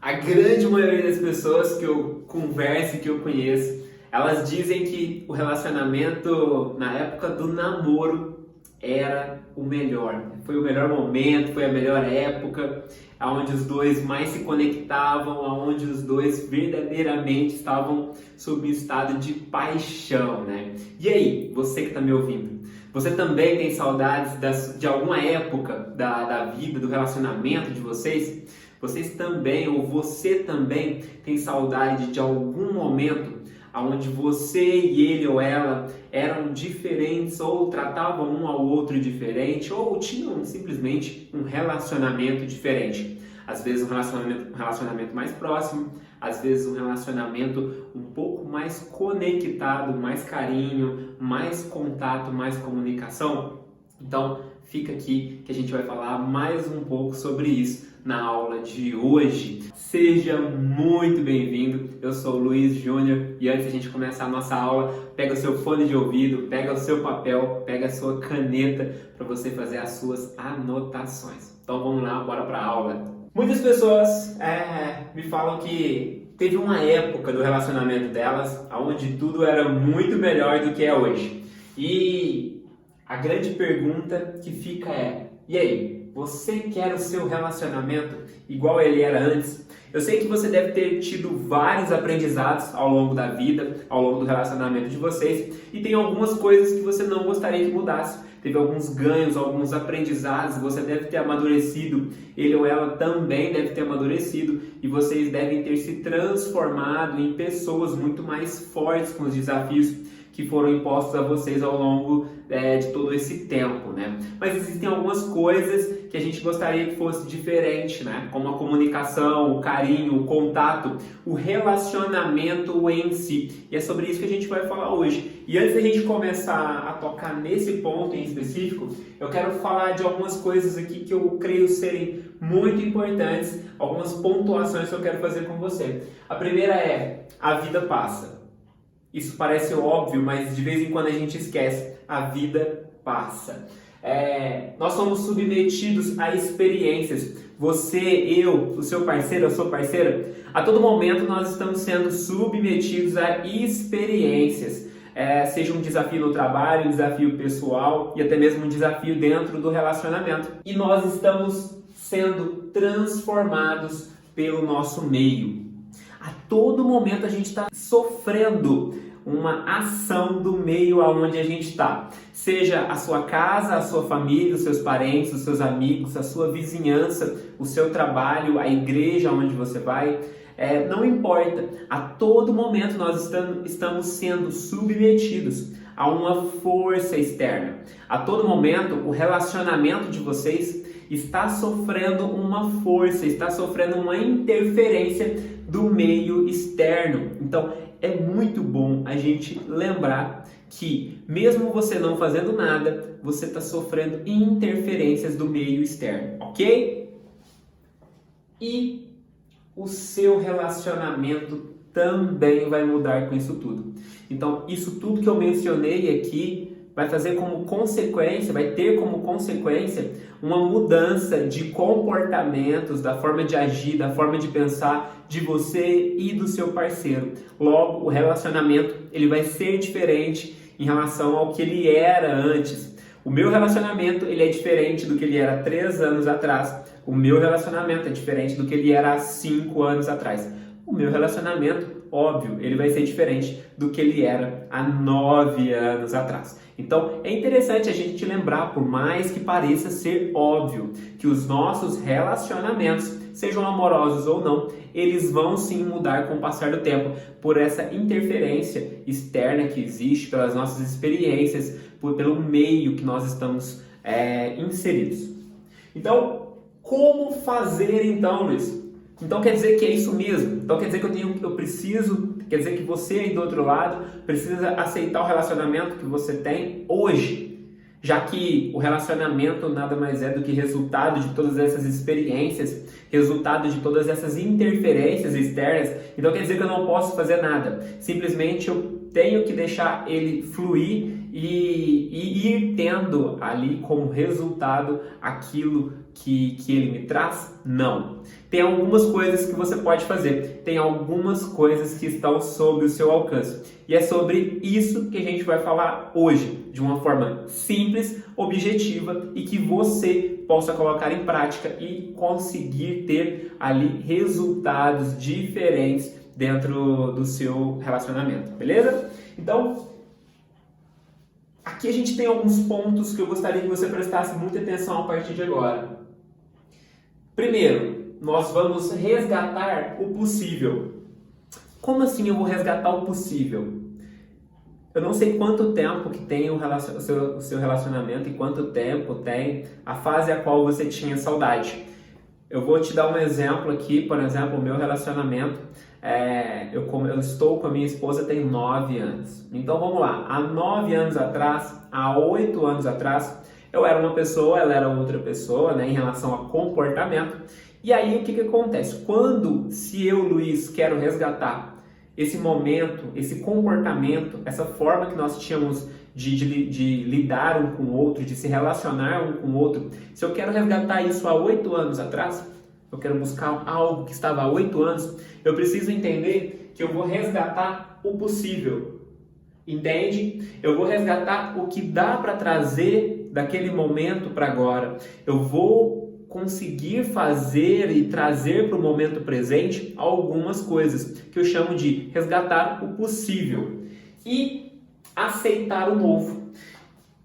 A grande maioria das pessoas que eu converso e que eu conheço, elas dizem que o relacionamento na época do namoro era o melhor. Foi o melhor momento, foi a melhor época, onde os dois mais se conectavam, onde os dois verdadeiramente estavam sob um estado de paixão, né? E aí, você que está me ouvindo? Você também tem saudades de alguma época da vida, do relacionamento de vocês? Vocês também, ou você também, tem saudade de algum momento onde você e ele ou ela eram diferentes, ou tratavam um ao outro diferente, ou tinham simplesmente um relacionamento diferente? Às vezes um relacionamento mais próximo, às vezes um relacionamento um pouco mais conectado, mais carinho, mais contato, mais comunicação. Então, fica aqui que a gente vai falar mais um pouco sobre isso na aula de hoje. Seja muito bem-vindo, eu sou o Luiz Júnior e antes de a gente começar a nossa aula, pega o seu fone de ouvido, pega o seu papel, pega a sua caneta para você fazer as suas anotações. Então vamos lá, bora para a aula. Muitas pessoas me falam que teve uma época do relacionamento delas onde tudo era muito melhor do que é hoje. E a grande pergunta que fica é: e aí? Você quer o seu relacionamento igual ele era antes? Eu sei que você deve ter tido vários aprendizados ao longo da vida, ao longo do relacionamento de vocês, e tem algumas coisas que você não gostaria que mudasse. Teve alguns ganhos, alguns aprendizados, você deve ter amadurecido, ele ou ela também deve ter amadurecido, e vocês devem ter se transformado em pessoas muito mais fortes com os desafios que foram impostos a vocês ao longo de todo esse tempo, né? Mas existem algumas coisas que a gente gostaria que fosse diferente, né? Como a comunicação, o carinho, o contato, o relacionamento em si. E é sobre isso que a gente vai falar hoje. E antes da gente começar a tocar nesse ponto em específico, eu quero falar de algumas coisas aqui que eu creio serem muito importantes, algumas pontuações que eu quero fazer com você. A primeira é: a vida passa. Isso parece óbvio, mas de vez em quando a gente esquece. A vida passa. Nós somos submetidos a experiências. Você, eu, o seu parceiro, a sua parceira, a todo momento nós estamos sendo submetidos a experiências. Seja um desafio no trabalho, um desafio pessoal e até mesmo um desafio dentro do relacionamento. E nós estamos sendo transformados pelo nosso meio. A todo momento a gente está sofrendo uma ação do meio aonde a gente está. Seja a sua casa, a sua família, os seus parentes, os seus amigos, a sua vizinhança, o seu trabalho, a igreja onde você vai. Não importa. A todo momento nós estamos sendo submetidos a uma força externa. A todo momento o relacionamento de vocês está sofrendo uma força, está sofrendo uma interferência do meio externo. Então, é muito bom a gente lembrar que, mesmo você não fazendo nada, você está sofrendo interferências do meio externo, ok? E o seu relacionamento também vai mudar com isso tudo. Então, isso tudo que eu mencionei aqui vai fazer como consequência, vai ter como consequência uma mudança de comportamentos, da forma de agir, da forma de pensar de você e do seu parceiro. Logo, o relacionamento ele vai ser diferente em relação ao que ele era antes. O meu relacionamento ele é diferente do que ele era 3 anos atrás. O meu relacionamento é diferente do que ele era há 5 anos atrás. O meu relacionamento, óbvio, ele vai ser diferente do que ele era há 9 anos atrás. Então, é interessante a gente lembrar, por mais que pareça ser óbvio, que os nossos relacionamentos, sejam amorosos ou não, eles vão sim mudar com o passar do tempo, por essa interferência externa que existe, pelas nossas experiências, pelo meio que nós estamos inseridos. Então, como fazer então, Luiz? Então quer dizer que é isso mesmo? Então quer dizer que quer dizer que você aí do outro lado precisa aceitar o relacionamento que você tem hoje, já que o relacionamento nada mais é do que resultado de todas essas experiências, resultado de todas essas interferências externas. Então quer dizer que eu não posso fazer nada, simplesmente eu tenho que deixar ele fluir e ir tendo ali como resultado aquilo que ele me traz? Não. Tem algumas coisas que você pode fazer, tem algumas coisas que estão sob o seu alcance. E é sobre isso que a gente vai falar hoje, de uma forma simples, objetiva e que você possa colocar em prática e conseguir ter ali resultados diferentes dentro do seu relacionamento, beleza? Então, aqui a gente tem alguns pontos que eu gostaria que você prestasse muita atenção a partir de agora. Primeiro, nós vamos resgatar o possível. Como assim eu vou resgatar o possível? Eu não sei quanto tempo que tem o seu relacionamento e quanto tempo tem a fase a qual você tinha saudade. Eu vou te dar um exemplo aqui, por exemplo, o meu relacionamento. Eu estou com a minha esposa tem 9 anos. Então vamos lá, há 9 anos atrás, há 8 anos atrás, eu era uma pessoa, ela era outra pessoa, né, em relação a comportamento. E aí o que acontece? Se eu, Luiz, quero resgatar esse momento, esse comportamento, essa forma que nós tínhamos de lidar um com o outro, de se relacionar um com o outro, se eu quero resgatar isso há 8 anos atrás, eu quero buscar algo que estava há 8 anos, eu preciso entender que eu vou resgatar o possível, entende? Eu vou resgatar o que dá para trazer daquele momento para agora. Eu vou conseguir fazer e trazer para o momento presente algumas coisas que eu chamo de resgatar o possível e aceitar o novo.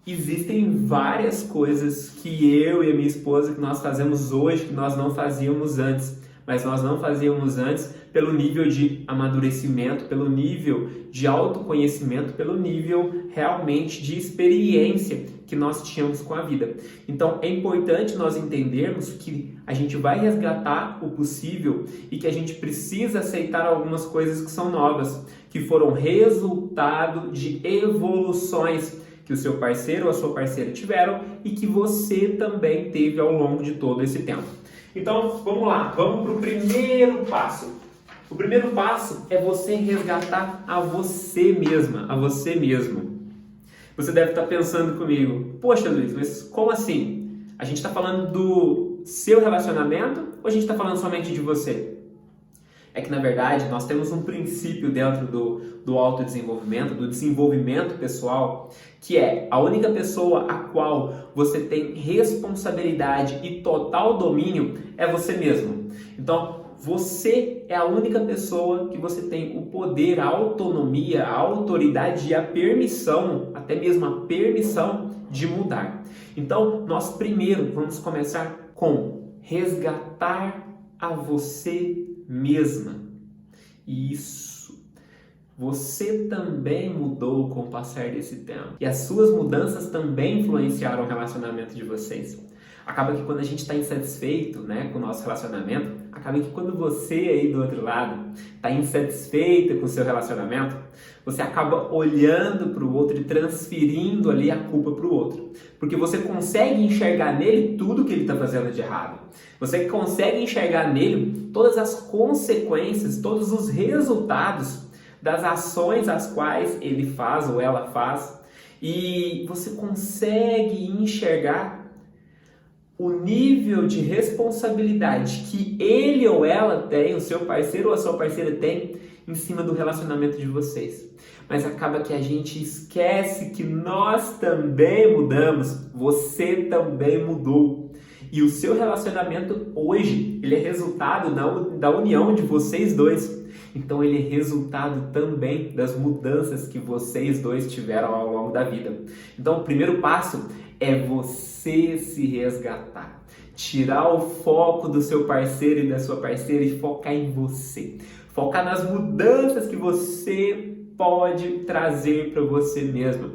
Existem várias coisas que eu e a minha esposa que nós fazemos hoje que nós não fazíamos antes, mas nós não fazíamos antes pelo nível de amadurecimento, pelo nível de autoconhecimento, pelo nível realmente de experiência que nós tínhamos com a vida. Então é importante nós entendermos que a gente vai resgatar o possível e que a gente precisa aceitar algumas coisas que são novas, que foram resultado de evoluções que o seu parceiro ou a sua parceira tiveram e que você também teve ao longo de todo esse tempo. Então, vamos lá, vamos para o primeiro passo. O primeiro passo é você resgatar a você mesma, a você mesmo. Você deve estar pensando comigo, poxa Luiz, mas como assim? A gente está falando do seu relacionamento ou a gente está falando somente de você? É que, na verdade, nós temos um princípio dentro do autodesenvolvimento, do desenvolvimento pessoal, que é a única pessoa a qual você tem responsabilidade e total domínio é você mesmo. Então, você é a única pessoa que você tem o poder, a autonomia, a autoridade e a permissão, até mesmo a permissão de mudar. Então, nós primeiro vamos começar com resgatar a você mesma. Isso. Você também mudou com o passar desse tempo. E as suas mudanças também influenciaram o relacionamento de vocês. Acaba que quando a gente está insatisfeito, né, com o nosso relacionamento, acaba que quando você aí do outro lado está insatisfeito com o seu relacionamento, você acaba olhando para o outro e transferindo ali a culpa para o outro. Porque você consegue enxergar nele tudo que ele está fazendo de errado. Você consegue enxergar nele todas as consequências, todos os resultados das ações as quais ele faz ou ela faz. E você consegue enxergar o nível de responsabilidade que ele ou ela tem, o seu parceiro ou a sua parceira tem, em cima do relacionamento de vocês. Mas acaba que a gente esquece que nós também mudamos, você também mudou. E o seu relacionamento hoje, ele é resultado da união de vocês dois. Então ele é resultado também das mudanças que vocês dois tiveram ao longo da vida. Então o primeiro passo é você se resgatar. Tirar o foco do seu parceiro e da sua parceira e focar em você. Focar nas mudanças que você pode trazer para você mesmo.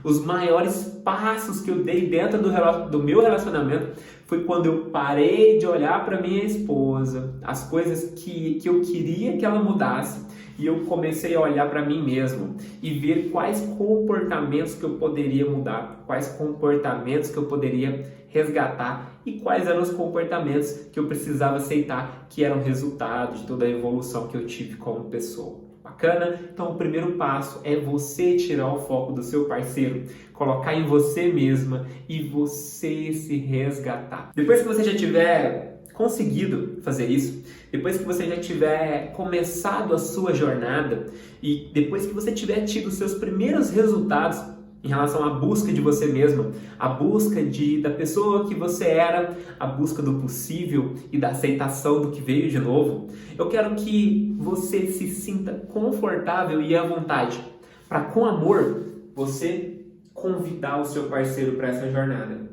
Os maiores passos que eu dei dentro do meu relacionamento foi quando eu parei de olhar para minha esposa, as coisas que eu queria que ela mudasse, e eu comecei a olhar para mim mesmo e ver quais comportamentos que eu poderia mudar, quais comportamentos que eu poderia resgatar e quais eram os comportamentos que eu precisava aceitar que eram resultado de toda a evolução que eu tive como pessoa. Bacana? Então, o primeiro passo é você tirar o foco do seu parceiro, colocar em você mesma e você se resgatar. Depois que você já tiver conseguido fazer isso, depois que você já tiver começado a sua jornada e depois que você tiver tido os seus primeiros resultados em relação à busca de você mesma, a busca da pessoa que você era, a busca do possível e da aceitação do que veio de novo, eu quero que você se sinta confortável e à vontade para, com amor, você convidar o seu parceiro para essa jornada.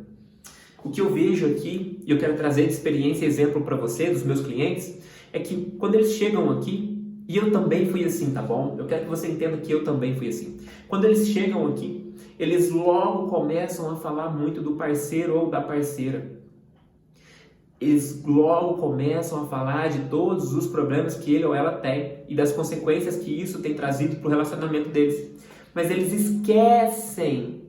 O que eu vejo aqui, e eu quero trazer de experiência e exemplo para você, dos meus clientes, é que quando eles chegam aqui, e eu também fui assim, tá bom? Eu quero que você entenda que eu também fui assim. Quando eles chegam aqui, eles logo começam a falar muito do parceiro ou da parceira. Eles logo começam a falar de todos os problemas que ele ou ela tem e das consequências que isso tem trazido para o relacionamento deles. Mas eles esquecem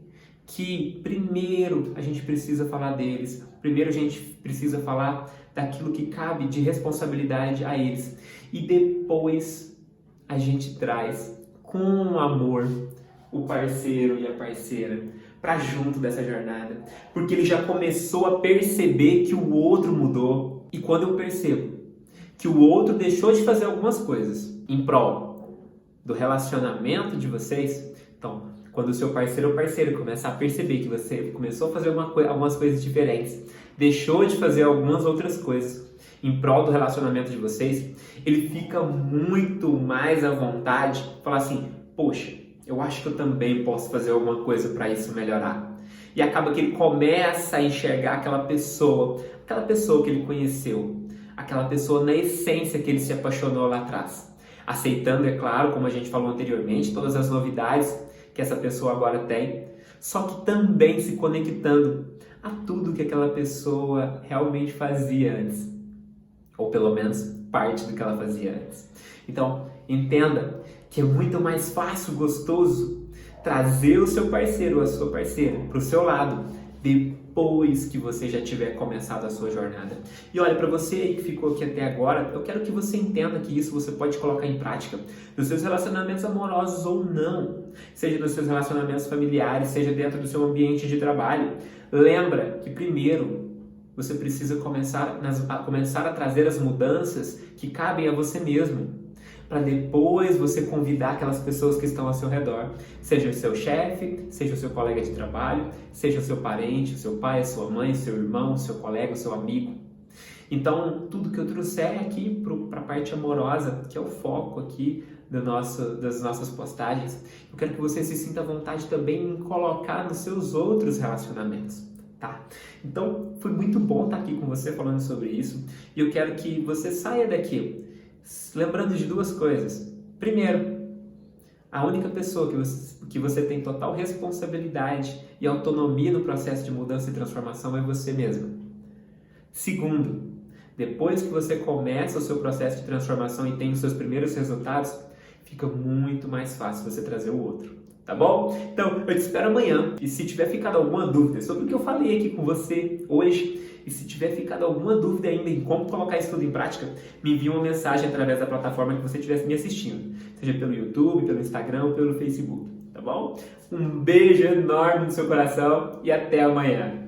que primeiro a gente precisa falar deles, primeiro a gente precisa falar daquilo que cabe de responsabilidade a eles e depois a gente traz com amor o parceiro e a parceira para junto dessa jornada, porque ele já começou a perceber que o outro mudou. E quando eu percebo que o outro deixou de fazer algumas coisas em prol do relacionamento de vocês, então quando o seu parceiro ou parceira começar a perceber que você começou a fazer algumas coisas diferentes, deixou de fazer algumas outras coisas em prol do relacionamento de vocês, ele fica muito mais à vontade, falar assim, poxa, eu acho que eu também posso fazer alguma coisa para isso melhorar. E acaba que ele começa a enxergar aquela pessoa que ele conheceu, aquela pessoa na essência que ele se apaixonou lá atrás. Aceitando, é claro, como a gente falou anteriormente, todas as novidades que essa pessoa agora tem, só que também se conectando a tudo que aquela pessoa realmente fazia antes, ou pelo menos parte do que ela fazia antes. Então, entenda que é muito mais fácil, gostoso, trazer o seu parceiro ou a sua parceira para o seu lado depois que você já tiver começado a sua jornada. E olha, para você aí que ficou aqui até agora, eu quero que você entenda que isso você pode colocar em prática nos seus relacionamentos amorosos ou não, seja nos seus relacionamentos familiares, seja dentro do seu ambiente de trabalho. Lembra que primeiro você precisa começar a trazer as mudanças que cabem a você mesmo, para depois você convidar aquelas pessoas que estão ao seu redor, seja o seu chefe, seja o seu colega de trabalho, seja o seu parente, o seu pai, a sua mãe, o seu irmão, o seu colega, o seu amigo. Então, tudo que eu trouxer aqui para a parte amorosa, que é o foco aqui das nossas postagens, eu quero que você se sinta à vontade também em colocar nos seus outros relacionamentos. Tá? Então, foi muito bom estar aqui com você falando sobre isso e eu quero que você saia daqui lembrando de duas coisas. Primeiro, a única pessoa que você tem total responsabilidade e autonomia no processo de mudança e transformação é você mesmo. Segundo, depois que você começa o seu processo de transformação e tem os seus primeiros resultados, fica muito mais fácil você trazer o outro. Tá bom? Então, eu te espero amanhã. E se tiver ficado alguma dúvida sobre o que eu falei aqui com você hoje, e se tiver ficado alguma dúvida ainda em como colocar isso tudo em prática, me envie uma mensagem através da plataforma que você estivesse me assistindo. Seja pelo YouTube, pelo Instagram ou pelo Facebook. Tá bom? Um beijo enorme no seu coração e até amanhã.